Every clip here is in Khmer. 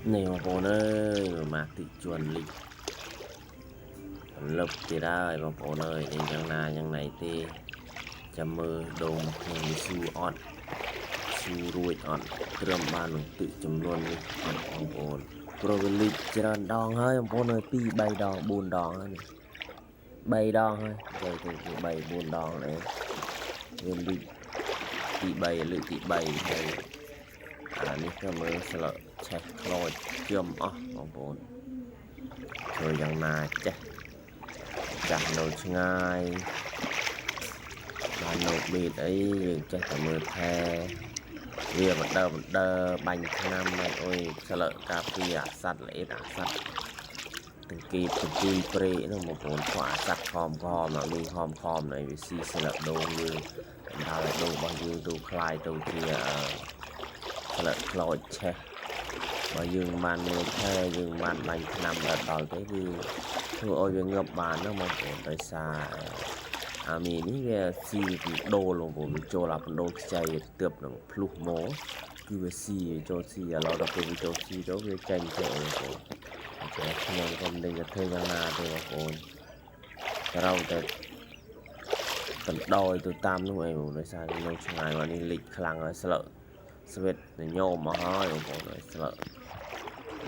Nàyបងប្អូនអើយមកទីជួនលិចលឹបទៀតហើយបងប្អូនអើយនេះយ៉ាងណាយ៉ាងណៃទេចាំមើលដងមកខ្ញុំវាស៊ូអត់ស៊ូរួចអត់ត្រឹមបាននឹងទឹកចំនួននេះអត់បងប្អូនព្រោះវាលិចច្រើនដងហើយបងប្អូនអើយ2 3ដង4ដងហើយនេះ3ដងហើយនិយាយទៅ3 4ដងនេះវាលិចទី3លើកទី3ហើយអានេះក៏មើលស្លឹកឆេះខ្លោចជឹមអស់បងប្អូនធ្វើយ៉ាងណាចេះចាស់នៅឆ្ងាយបាននៅមីតអីយើងចេះតែមើលថែវាបណ្ដើបាញ់ឆ្នាំមិនអុយស្លឹកការពារអាសត្វល្អិតអាសត្វទាំងគីទាំងគីព្រៃនោះបងប្អូនខ្វះអាសត្វខំមកលីខំនៃវាស៊ីស្លឹកដូងយើងដល់ឲ្យដូងរបស់យើងទៅคลายទៅជាស្លឹកខ្លោចឆេះបើយើងបានមើលថែយើងបានបាញ់ឆ្នាំដល់ទៅវាធ្វើឲ្យវាងាប់បានណាបងប្អូនដោយសារអាមីនេះវាស៊ីដូលបងប្អូនវាចូលអាបណ្ដូលខ្ចីទើបនឹងភ្លុះមកគឺវាស៊ីចូលស៊ីឥឡូវដល់ពេលវាចូលស៊ីទៅវាចេញទៅបងប្អូនអញ្ចឹងខ្ញុំក៏មិនដឹងថាធ្វើយ៉ាងណាទេបងប្អូនត្រូវតែកណ្ដោយទៅតាមនោះអីបងដោយសារនៅឆ្ងាយមកនេះលិចខ្លាំងហើយស្លឹកស្វិតញោមមកហើយបងប្អូនហើយស្លឹក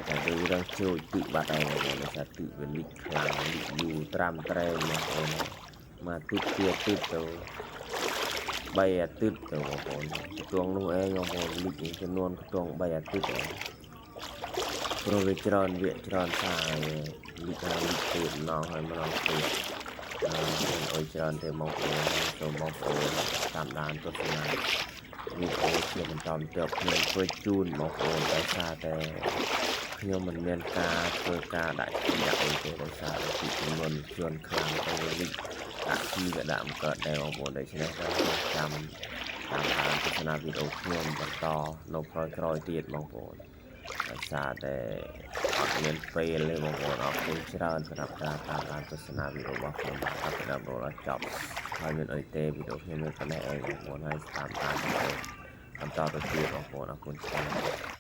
តែវាđangជួយទឹកបាត់ហើយបងប្អូនដោយសារទឹកវាលិចខ្លាំងលិចយូរត្រាំត្រែងបងប្អូនមកទឹកទៀតទឹកទៅ3អាទិត្យទៅបងប្អូនខ្ទង់នោះឯងបងប្អូនលិចចំនួនខ្ទង់3អាទិត្យព្រោះវាច្រើនវាច្រើនសាលិចហើយលិចទៀតម្ដងហើយម្ដងទៀតអើយច្រើនទេបងប្អូនសូមបងប្អូនតាមដានទស្សនាវីដេអូជាបន្តទៀតខ្ញុំធ្វើជូនបងប្អូនដោយសារតែខ្ញុំមិនមានការធ្វើការដាក់ជាអីទេដោយសារទីចំនួនជួនខ្លាំងទៅលិចដាក់ជីក៏ដាក់មិនកើតដែរបងប្អូនដូច្នេះក៏ចាំតាមដានទស្សនាវីដេអូខ្ញុំបន្តនៅក្រោយទៀតបងប្អូនដោយសារតែអត់មានពេលទេបងប្អូនអរគុណច្រើនសម្រាប់ការតាមដានទស្សនាវីដេអូរបស់ខ្ញុំបាទអរគុណដល់ចប់ហើយមានអីទេវីដេអូខ្ញុំមានប៉ុណ្ណេះឯងបងប្អូនហើយតាមដានបន្តទៅទៀតបងប្អូនអរគុណច្រើន